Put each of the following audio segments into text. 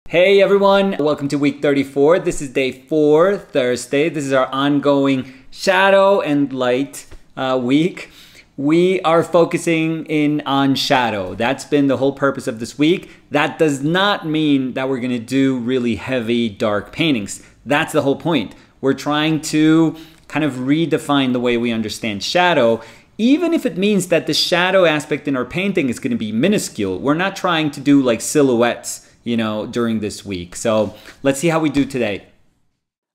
Hey everyone, welcome to week 34. This is day 4, Thursday. This is our ongoing shadow and light week. We are focusing in on shadow. That's been the whole purpose of this week. That does not mean that we're going to do really heavy, dark paintings. That's the whole point. We're trying to kind of redefine the way we understand shadow, even if it means that the shadow aspect in our painting is going to be minuscule. We're not trying to do like silhouettes, during this week. So let's see how we do today.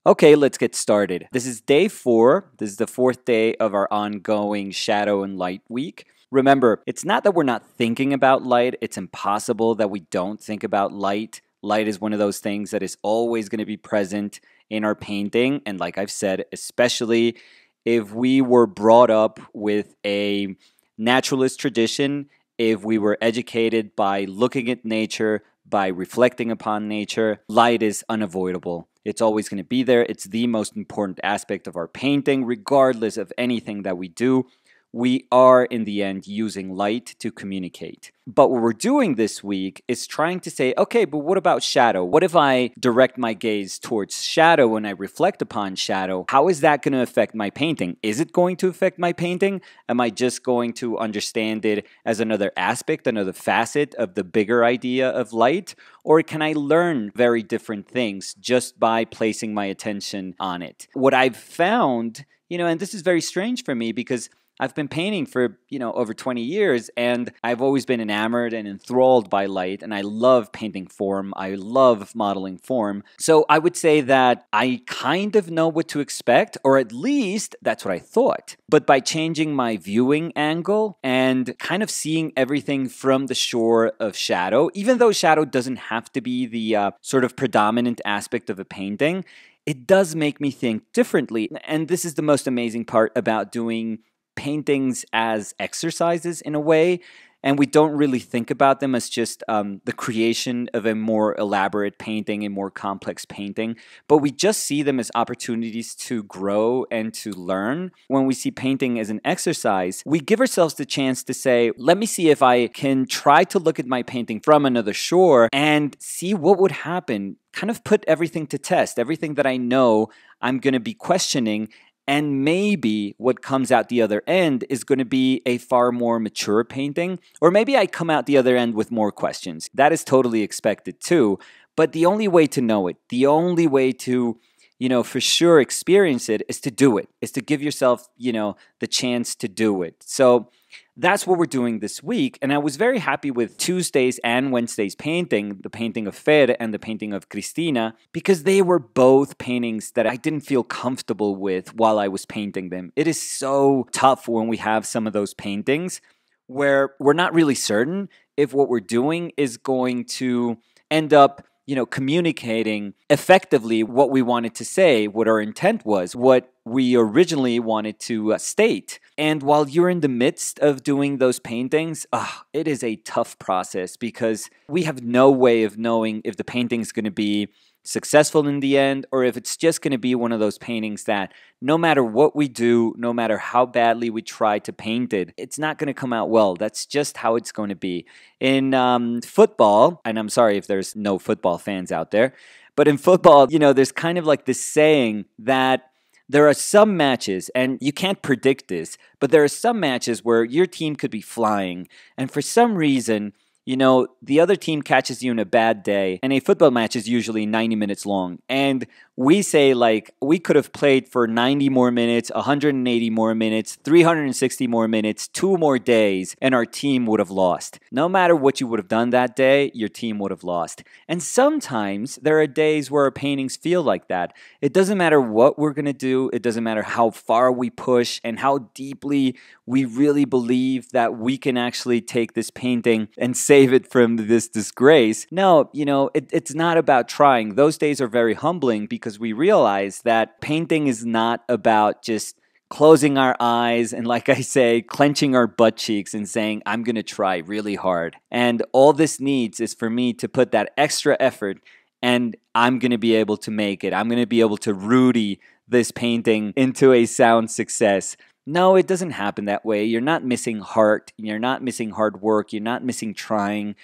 Okay, let's get started. This is day 4. This is the 4th day of our ongoing shadow and light week. Remember, it's not that we're not thinking about light. It's impossible that we don't think about light. Light is one of those things that is always going to be present in our painting. And like I've said, especially if we were brought up with a naturalist tradition, if we were educated by looking at nature, by reflecting upon nature, light is unavoidable. It's always going to be there. It's the most important aspect of our painting, regardless of anything that we do. We are, in the end, using light to communicate. But what we're doing this week is trying to say, okay, but what about shadow? What if I direct my gaze towards shadow and I reflect upon shadow? How is that going to affect my painting? Is it going to affect my painting? Am I just going to understand it as another aspect, another facet of the bigger idea of light? Or can I learn very different things just by placing my attention on it? What I've found, and this is very strange for me because I've been painting for, over 20 years, and I've always been enamored and enthralled by light, and I love painting form. I love modeling form. So I would say that I kind of know what to expect, or at least that's what I thought. But by changing my viewing angle and kind of seeing everything from the shore of shadow, even though shadow doesn't have to be the sort of predominant aspect of a painting, it does make me think differently. And this is the most amazing part about doing paintings as exercises in a way, and we don't really think about them as just the creation of a more elaborate painting, a more complex painting, but we just see them as opportunities to grow and to learn. When we see painting as an exercise, we give ourselves the chance to say, let me see if I can try to look at my painting from another shore and see what would happen, kind of put everything to test, everything that I know I'm going to be questioning. And maybe what comes out the other end is going to be a far more mature painting. Or maybe I come out the other end with more questions. That is totally expected too. But the only way to know it, the only way to, for sure experience it is to do it, is to give yourself, the chance to do it. So that's what we're doing this week. And I was very happy with Tuesday's and Wednesday's painting, the painting of Fer and the painting of Cristina, because they were both paintings that I didn't feel comfortable with while I was painting them. It is so tough when we have some of those paintings where we're not really certain if what we're doing is going to end up communicating effectively what we wanted to say, what our intent was, what we originally wanted to state. And while you're in the midst of doing those paintings, it is a tough process because we have no way of knowing if the painting is going to be successful in the end, or if it's just going to be one of those paintings that no matter what we do, no matter how badly we try to paint it, it's not going to come out well. That's just how it's going to be. In football, and I'm sorry if there's no football fans out there, but in football, there's kind of like this saying that there are some matches, and you can't predict this, but there are some matches where your team could be flying, and for some reason, the other team catches you in a bad day, and a football match is usually 90 minutes long. And we say, we could have played for 90 more minutes, 180 more minutes, 360 more minutes, 2 more days, and our team would have lost. No matter what you would have done that day, your team would have lost. And sometimes there are days where our paintings feel like that. It doesn't matter what we're going to do. It doesn't matter how far we push and how deeply we really believe that we can actually take this painting and save it from this disgrace. No, it's not about trying. Those days are very humbling because we realize that painting is not about just closing our eyes and, like I say, clenching our butt cheeks and saying, I'm going to try really hard. And all this needs is for me to put that extra effort, and I'm going to be able to make it. I'm going to be able to Rudy this painting into a sound success. No, it doesn't happen that way. You're not missing heart. You're not missing hard work. You're not missing trying.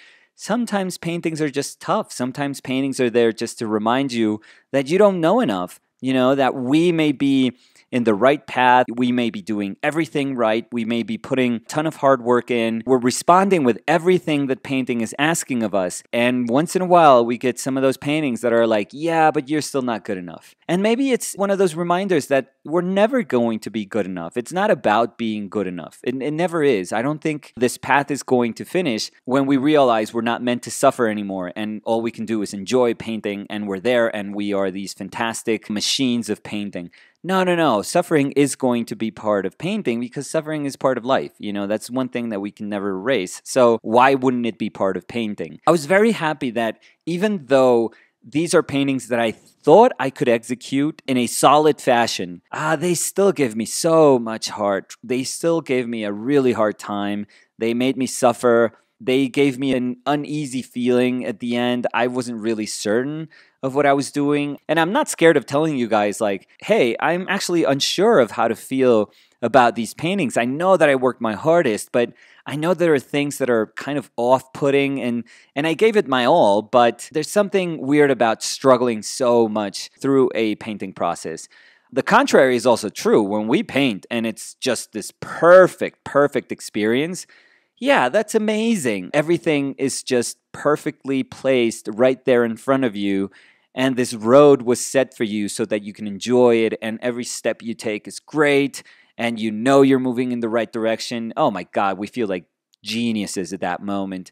sometimes paintings are just tough. Sometimes paintings are there just to remind you that you don't know enough, that we may be in the right path. We may be doing everything right. We may be putting a ton of hard work in. We're responding with everything that painting is asking of us. And once in a while, we get some of those paintings that are like, yeah, but you're still not good enough. And maybe it's one of those reminders that we're never going to be good enough. It's not about being good enough. It never is. I don't think this path is going to finish when we realize we're not meant to suffer anymore and all we can do is enjoy painting and we're there and we are these fantastic machines of painting. No. Suffering is going to be part of painting because suffering is part of life. That's one thing that we can never erase. So why wouldn't it be part of painting? I was very happy that even though these are paintings that I thought I could execute in a solid fashion, they still give me so much heart. They still gave me a really hard time. They made me suffer. They gave me an uneasy feeling at the end. I wasn't really certain of what I was doing. And I'm not scared of telling you guys like, hey, I'm actually unsure of how to feel about these paintings. I know that I worked my hardest, but I know there are things that are kind of off-putting and I gave it my all, but there's something weird about struggling so much through a painting process. The contrary is also true. When we paint and it's just this perfect experience, yeah, that's amazing. Everything is just perfectly placed right there in front of you. And this road was set for you so that you can enjoy it. And every step you take is great. And you're moving in the right direction. Oh my God, we feel like geniuses at that moment.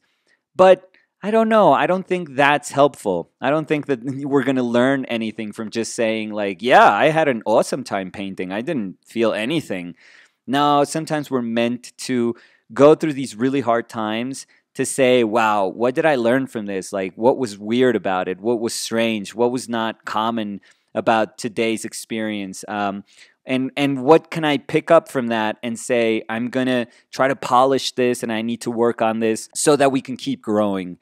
But I don't know. I don't think that's helpful. I don't think that we're going to learn anything from just saying like, yeah, I had an awesome time painting. I didn't feel anything. No, sometimes we're meant to go through these really hard times to say, wow, what did I learn from this? Like, what was weird about it? What was strange? What was not common about today's experience? And what can I pick up from that and say, I'm going to try to polish this and I need to work on this so that we can keep growing.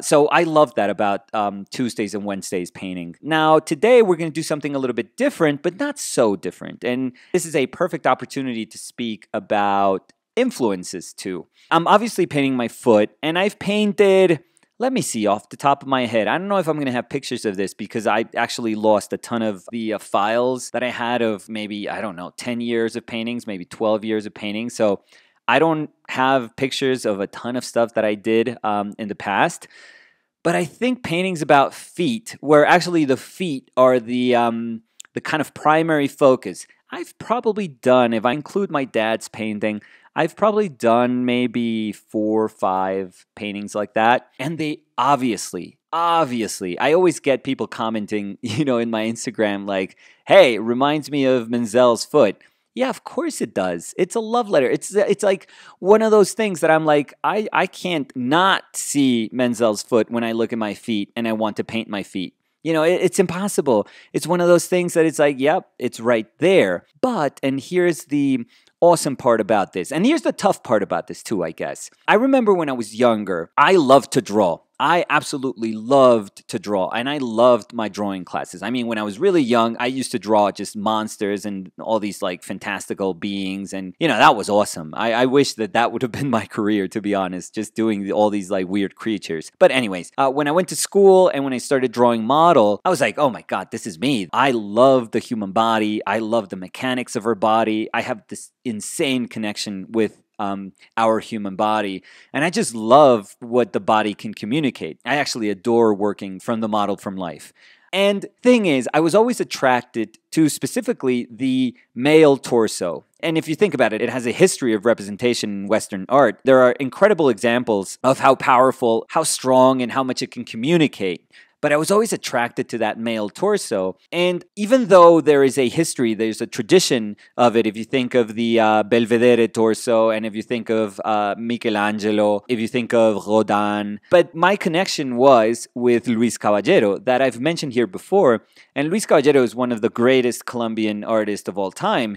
So I love that about Tuesdays and Wednesdays painting. Now, today we're going to do something a little bit different, but not so different. And this is a perfect opportunity to speak about influences too. I'm obviously painting my foot, and I've painted, let me see, off the top of my head. I don't know if I'm going to have pictures of this because I actually lost a ton of the files that I had of maybe, 10 years of paintings, maybe 12 years of painting. So I don't have pictures of a ton of stuff that I did in the past. But I think paintings about feet, where actually the feet are the kind of primary focus. I've probably done, if I include my dad's painting, I've probably done maybe 4 or 5 paintings like that. And they obviously, I always get people commenting, in my Instagram like, hey, it reminds me of Menzel's foot. Yeah, of course it does. It's a love letter. It's like one of those things that I'm like, I can't not see Menzel's foot when I look at my feet and I want to paint my feet. It's impossible. It's one of those things that it's like, yep, it's right there. But, and here's the awesome part about this, and here's the tough part about this too, I guess. I remember when I was younger, I loved to draw. I absolutely loved to draw, and I loved my drawing classes. I mean, when I was really young, I used to draw just monsters and all these like fantastical beings, and that was awesome. I wish that would have been my career, to be honest, just doing all these like weird creatures. But anyways, when I went to school and when I started drawing model, I was like, oh my God, this is me. I love the human body. I love the mechanics of her body. I have this insane connection with our human body. And I just love what the body can communicate. I actually adore working from the model from life. And thing is, I was always attracted to specifically the male torso. And if you think about it, it has a history of representation in Western art. There are incredible examples of how powerful, how strong, and how much it can communicate. But I was always attracted to that male torso. And even though there is a history, there's a tradition of it. If you think of the Belvedere torso, and if you think of Michelangelo, if you think of Rodin. But my connection was with Luis Caballero that I've mentioned here before. And Luis Caballero is one of the greatest Colombian artists of all time.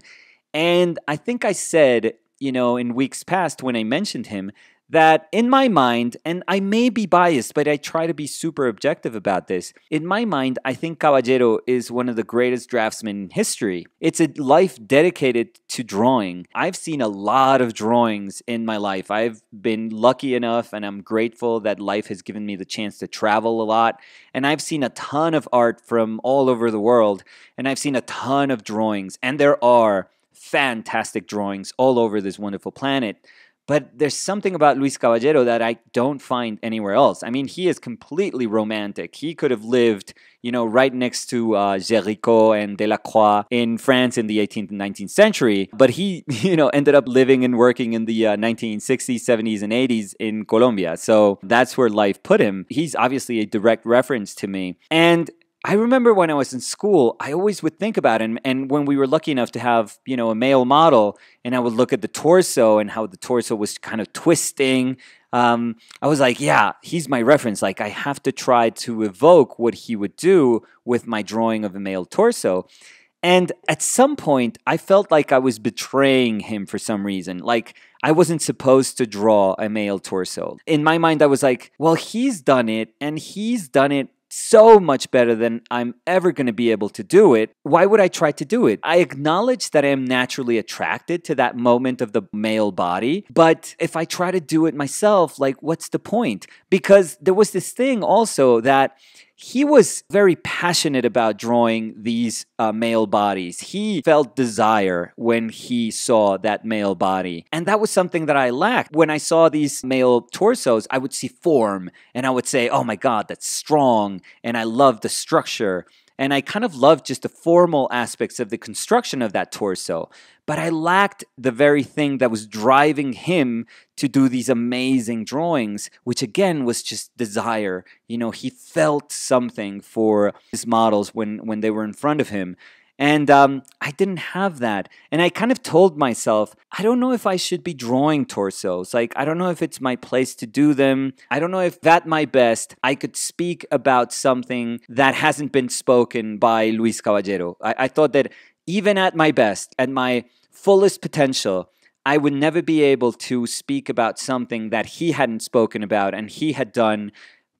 And I think I said, in weeks past when I mentioned him, that in my mind, and I may be biased, but I try to be super objective about this. In my mind, I think Caballero is one of the greatest draftsmen in history. It's a life dedicated to drawing. I've seen a lot of drawings in my life. I've been lucky enough, and I'm grateful that life has given me the chance to travel a lot. And I've seen a ton of art from all over the world, and I've seen a ton of drawings, and there are fantastic drawings all over this wonderful planet. But there's something about Luis Caballero that I don't find anywhere else. I mean, he is completely romantic. He could have lived, right next to Géricault and Delacroix in France in the 18th and 19th century. But he, ended up living and working in the 1960s, 70s, and 80s in Colombia. So that's where life put him. He's obviously a direct reference to me. And I remember when I was in school, I always would think about him. And when we were lucky enough to have, a male model, and I would look at the torso and how the torso was kind of twisting, I was like, yeah, he's my reference. Like, I have to try to evoke what he would do with my drawing of a male torso. And at some point, I felt like I was betraying him for some reason. Like, I wasn't supposed to draw a male torso. In my mind, I was like, well, he's done it, and he's done it so much better than I'm ever going to be able to do it. Why would I try to do it? I acknowledge that I am naturally attracted to that moment of the male body, but if I try to do it myself, like, what's the point? Because there was this thing also that he was very passionate about drawing these male bodies. He felt desire when he saw that male body. And that was something that I lacked. When I saw these male torsos, I would see form and I would say, oh my God, that's strong. And I love the structure. And I kind of loved just the formal aspects of the construction of that torso. But I lacked the very thing that was driving him to do these amazing drawings, which again was just desire. He felt something for his models when they were in front of him. And I didn't have that. And I kind of told myself, I don't know if I should be drawing torsos. Like, I don't know if it's my place to do them. I don't know if at my best, I could speak about something that hasn't been spoken by Luis Caballero. I thought that even at my best, at my fullest potential, I would never be able to speak about something that he hadn't spoken about and he had done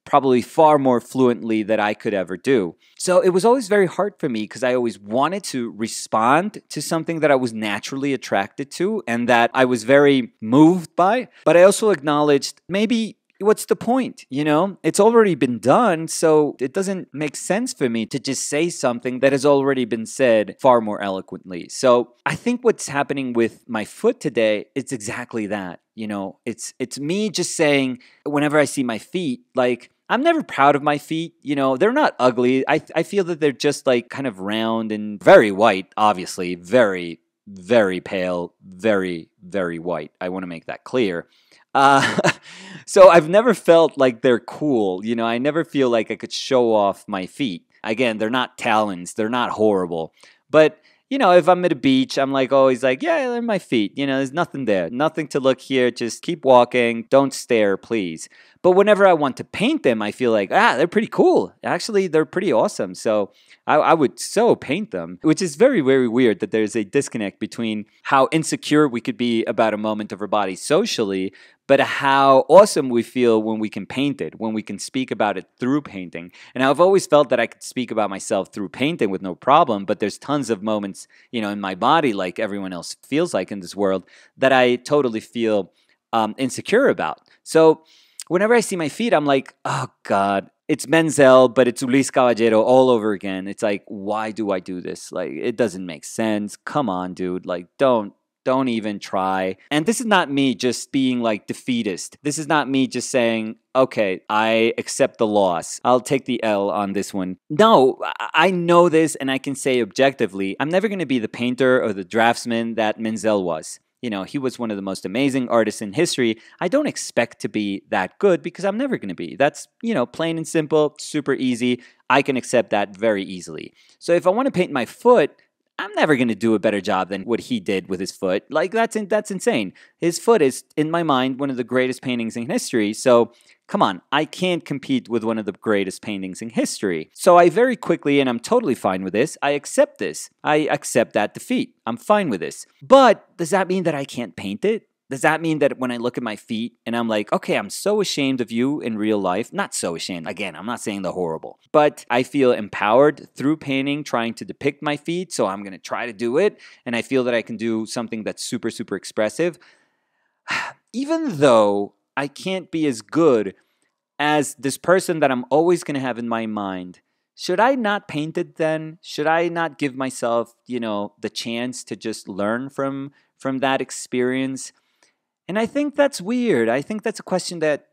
probably far more fluently than I could ever do. So it was always very hard for me because I always wanted to respond to something that I was naturally attracted to and that I was very moved by. But I also acknowledged maybe what's the point? It's already been done, so it doesn't make sense for me to just say something that has already been said far more eloquently. So I think what's happening with my foot today, it's exactly that. It's me just saying, whenever I see my feet, like, I'm never proud of my feet. They're not ugly. I feel that they're just like kind of round and very white, obviously, very, very pale, very, very white. I want to make that clear. So I've never felt like they're cool. I never feel like I could show off my feet. Again, they're not talons. They're not horrible. But, if I'm at a beach, I'm like always like, yeah, they're my feet. There's nothing there. Nothing to look here. Just keep walking. Don't stare, please. But whenever I want to paint them, I feel like, they're pretty cool. Actually, they're pretty awesome. So I would so paint them, which is very, very weird that there's a disconnect between how insecure we could be about a moment of our body socially, but how awesome we feel when we can paint it, when we can speak about it through painting. And I've always felt that I could speak about myself through painting with no problem, but there's tons of moments, in my body, like everyone else feels like in this world, that I totally feel insecure about. So whenever I see my feet, I'm like, oh God, it's Menzel, but it's Luis Caballero all over again. It's like, why do I do this? Like, it doesn't make sense. Come on, dude. Like, don't even try. And this is not me just being like defeatist. This is not me just saying, okay, I accept the loss. I'll take the L on this one. No, I know this and I can say objectively, I'm never going to be the painter or the draftsman that Menzel was. He was one of the most amazing artists in history. I don't expect to be that good because I'm never going to be. That's, plain and simple, super easy. I can accept that very easily. So if I want to paint my foot, I'm never going to do a better job than what he did with his foot. Like, that's insane. His foot is, in my mind, one of the greatest paintings in history. So, come on, I can't compete with one of the greatest paintings in history. So I very quickly, and I'm totally fine with this, I accept this. I accept that defeat. I'm fine with this. But does that mean that I can't paint it? Does that mean that when I look at my feet and I'm like, okay, I'm so ashamed of you in real life, not so ashamed, again, I'm not saying the horrible, but I feel empowered through painting, trying to depict my feet, so I'm going to try to do it, and I feel that I can do something that's super, super expressive, even though I can't be as good as this person that I'm always going to have in my mind. Should I not paint it then? Should I not give myself, the chance to just learn from that experience? And I think that's weird. I think that's a question that,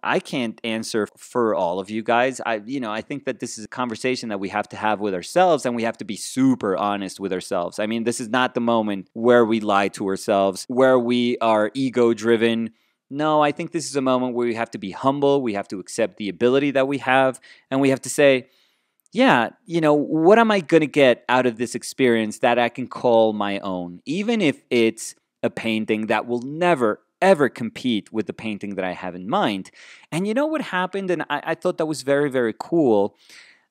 I can't answer for all of you guys. I think that this is a conversation that we have to have with ourselves, and we have to be super honest with ourselves. I mean, this is not the moment where we lie to ourselves, where we are ego driven. No, I think this is a moment where we have to be humble. We have to accept the ability that we have, and we have to say, yeah, what am I going to get out of this experience that I can call my own? Even if it's a painting that will never, ever compete with the painting that I have in mind. And you know what happened? And I thought that was very, very cool.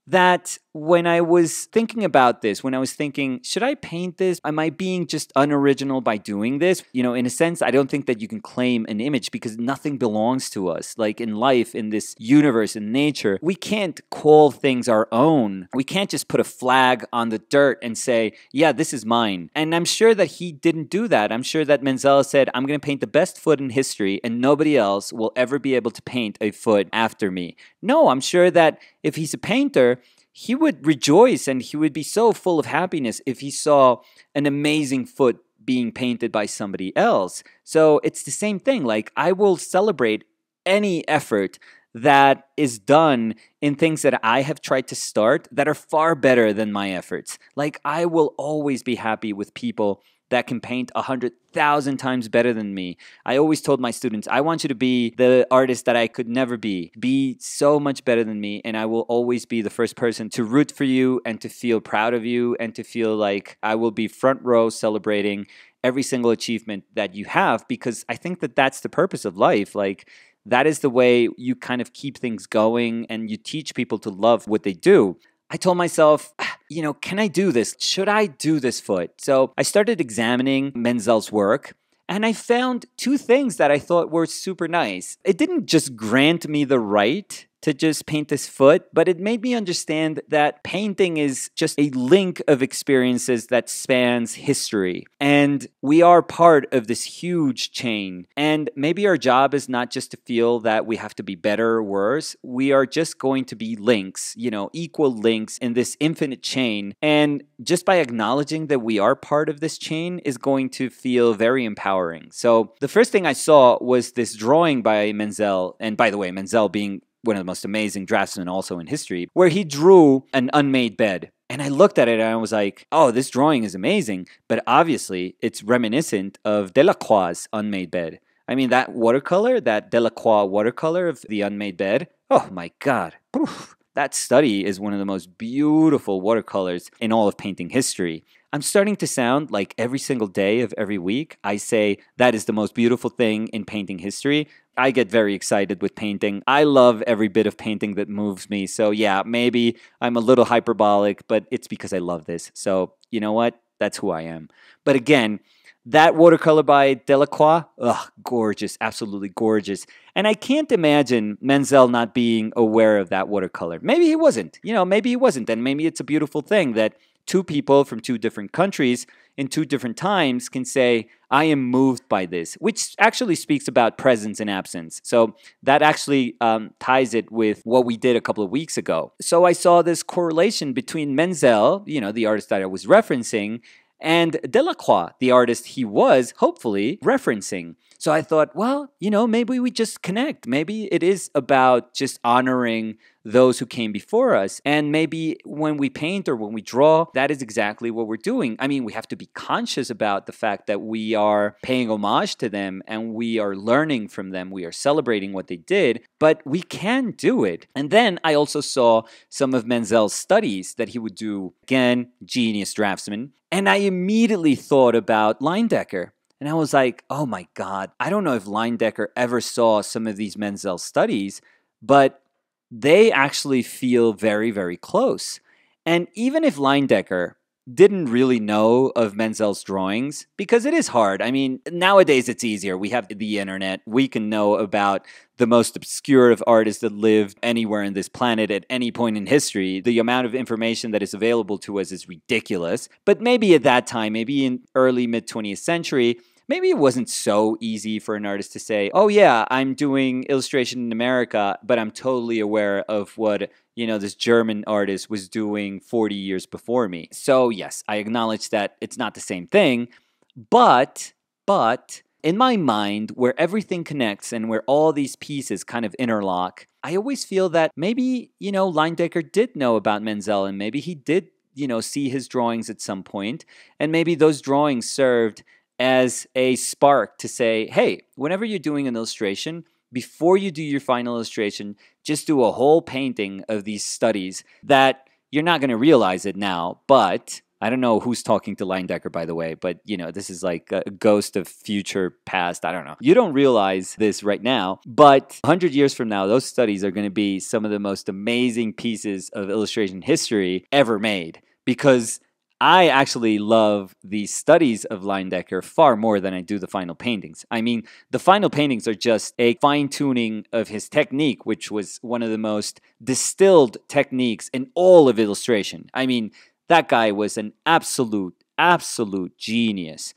That when I was thinking about this, when I was thinking, should I paint this? Am I being just unoriginal by doing this? In a sense, I don't think that you can claim an image because nothing belongs to us. Like in life, in this universe, in nature, we can't call things our own. We can't just put a flag on the dirt and say, yeah, this is mine. And I'm sure that he didn't do that. I'm sure that Menzel said, I'm going to paint the best foot in history and nobody else will ever be able to paint a foot after me. No, I'm sure that if he's a painter, he would rejoice and he would be so full of happiness if he saw an amazing foot being painted by somebody else. So it's the same thing. Like, I will celebrate any effort that is done in things that I have tried to start that are far better than my efforts. Like, I will always be happy with people that can paint 100,000 times better than me. I always told my students, I want you to be the artist that I could never be. Be so much better than me, and I will always be the first person to root for you and to feel proud of you and to feel like I will be front row celebrating every single achievement that you have, because I think that that's the purpose of life. Like, that is the way you kind of keep things going and you teach people to love what they do. I told myself, can I do this? Should I do this foot? So I started examining Menzel's work, and I found two things that I thought were super nice. It didn't just grant me the right to just paint this foot, but it made me understand that painting is just a link of experiences that spans history. And we are part of this huge chain. And maybe our job is not just to feel that we have to be better or worse. We are just going to be links, equal links in this infinite chain. And just by acknowledging that we are part of this chain is going to feel very empowering. So the first thing I saw was this drawing by Menzel. And by the way, Menzel being one of the most amazing draftsmen also in history, where he drew an unmade bed. And I looked at it and I was like, oh, this drawing is amazing. But obviously, it's reminiscent of Delacroix's unmade bed. I mean, that watercolor, that Delacroix watercolor of the unmade bed, oh my God. Oof. That study is one of the most beautiful watercolors in all of painting history. I'm starting to sound like every single day of every week, I say that is the most beautiful thing in painting history. I get very excited with painting. I love every bit of painting that moves me. So yeah, maybe I'm a little hyperbolic, but it's because I love this. So you know what? That's who I am. But again, that watercolor by Delacroix, gorgeous, absolutely gorgeous. And I can't imagine Menzel not being aware of that watercolor. Maybe he wasn't, maybe he wasn't. And maybe it's a beautiful thing that two people from two different countries in two different times can say, I am moved by this, which actually speaks about presence and absence. So that actually ties it with what we did a couple of weeks ago. So I saw this correlation between Menzel, the artist that I was referencing, and Delacroix, the artist he was hopefully referencing. So I thought, well, maybe we just connect. Maybe it is about just honoring those who came before us. And maybe when we paint or when we draw, that is exactly what we're doing. I mean, we have to be conscious about the fact that we are paying homage to them and we are learning from them. We are celebrating what they did, but we can do it. And then I also saw some of Menzel's studies that he would do. Again, genius draftsman. And I immediately thought about Leyendecker. And I was like, oh my God, I don't know if Leyendecker ever saw some of these Menzel studies, but they actually feel very, very close. And even if Leyendecker didn't really know of Menzel's drawings because it is hard. I mean, nowadays it's easier. We have the internet. We can know about the most obscure of artists that lived anywhere in this planet at any point in history. The amount of information that is available to us is ridiculous. But maybe at that time, maybe in early mid 20th century, maybe it wasn't so easy for an artist to say, oh yeah, I'm doing illustration in America, but I'm totally aware of what, this German artist was doing 40 years before me. So yes, I acknowledge that it's not the same thing, but in my mind, where everything connects and where all these pieces kind of interlock, I always feel that maybe, Leyendecker did know about Menzel, and maybe he did, see his drawings at some point, and maybe those drawings served as a spark to say, hey, whenever you're doing an illustration, before you do your final illustration, just do a whole painting of these studies that you're not going to realize it now, but I don't know who's talking to Leyendecker, by the way, but this is like a ghost of future past. I don't know. You don't realize this right now, but 100 years from now, those studies are going to be some of the most amazing pieces of illustration history ever made, because I actually love the studies of Leyendecker far more than I do the final paintings. I mean, the final paintings are just a fine-tuning of his technique, which was one of the most distilled techniques in all of illustration. I mean, that guy was an absolute genius.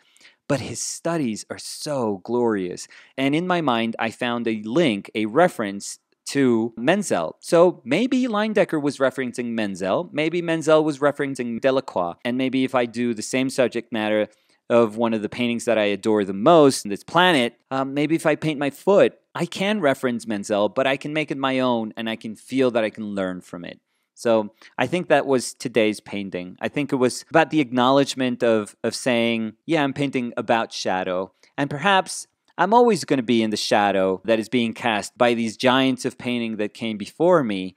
But his studies are so glorious. And in my mind, I found a link, a reference to Menzel. So maybe Leyendecker was referencing Menzel, maybe Menzel was referencing Delacroix, and maybe if I do the same subject matter of one of the paintings that I adore the most on this planet, maybe if I paint my foot, I can reference Menzel, but I can make it my own, and I can feel that I can learn from it. So I think that was today's painting. I think it was about the acknowledgement of saying, yeah, I'm painting about shadow, and perhaps I'm always going to be in the shadow that is being cast by these giants of painting that came before me,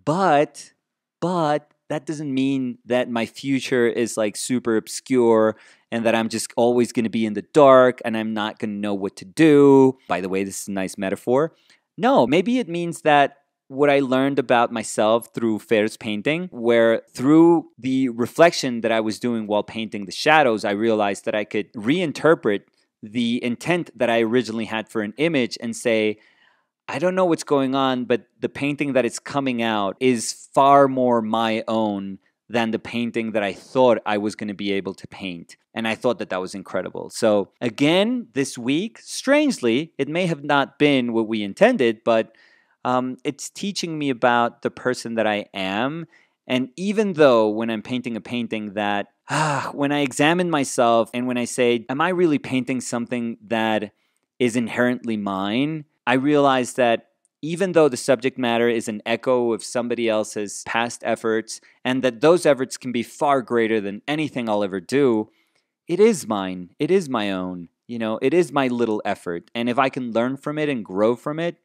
but that doesn't mean that my future is like super obscure and that I'm just always going to be in the dark and I'm not going to know what to do. By the way, this is a nice metaphor. No, maybe it means that what I learned about myself through Fer's painting, where through the reflection that I was doing while painting the shadows, I realized that I could reinterpret the intent that I originally had for an image and say, I don't know what's going on, but the painting that is coming out is far more my own than the painting that I thought I was going to be able to paint. And I thought that that was incredible. So again, this week, strangely, it may have not been what we intended, but it's teaching me about the person that I am. And even though when I'm painting a painting that when I examine myself and when I say, am I really painting something that is inherently mine? I realize that even though the subject matter is an echo of somebody else's past efforts, and that those efforts can be far greater than anything I'll ever do, it is mine. It is my own. It is my little effort. And if I can learn from it and grow from it,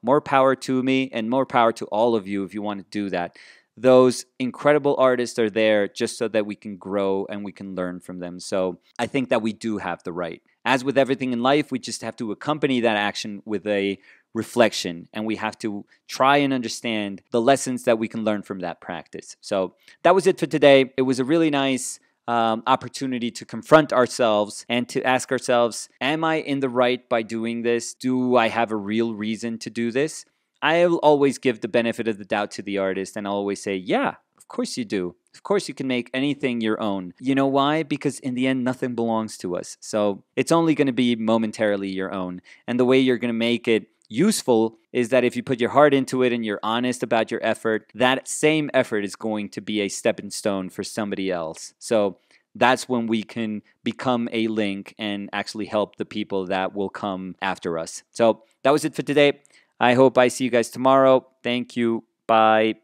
more power to me and more power to all of you if you want to do that. Those incredible artists are there just so that we can grow and we can learn from them. So I think that we do have the right. As with everything in life, we just have to accompany that action with a reflection, and we have to try and understand the lessons that we can learn from that practice. So that was it for today. It was a really nice opportunity to confront ourselves and to ask ourselves, am I in the right by doing this? Do I have a real reason to do this? I'll always give the benefit of the doubt to the artist, and I'll always say, yeah, of course you do. Of course you can make anything your own. You know why? Because in the end, nothing belongs to us. So it's only going to be momentarily your own. And the way you're going to make it useful is that if you put your heart into it and you're honest about your effort, that same effort is going to be a stepping stone for somebody else. So that's when we can become a link and actually help the people that will come after us. So that was it for today. I hope I see you guys tomorrow. Thank you. Bye.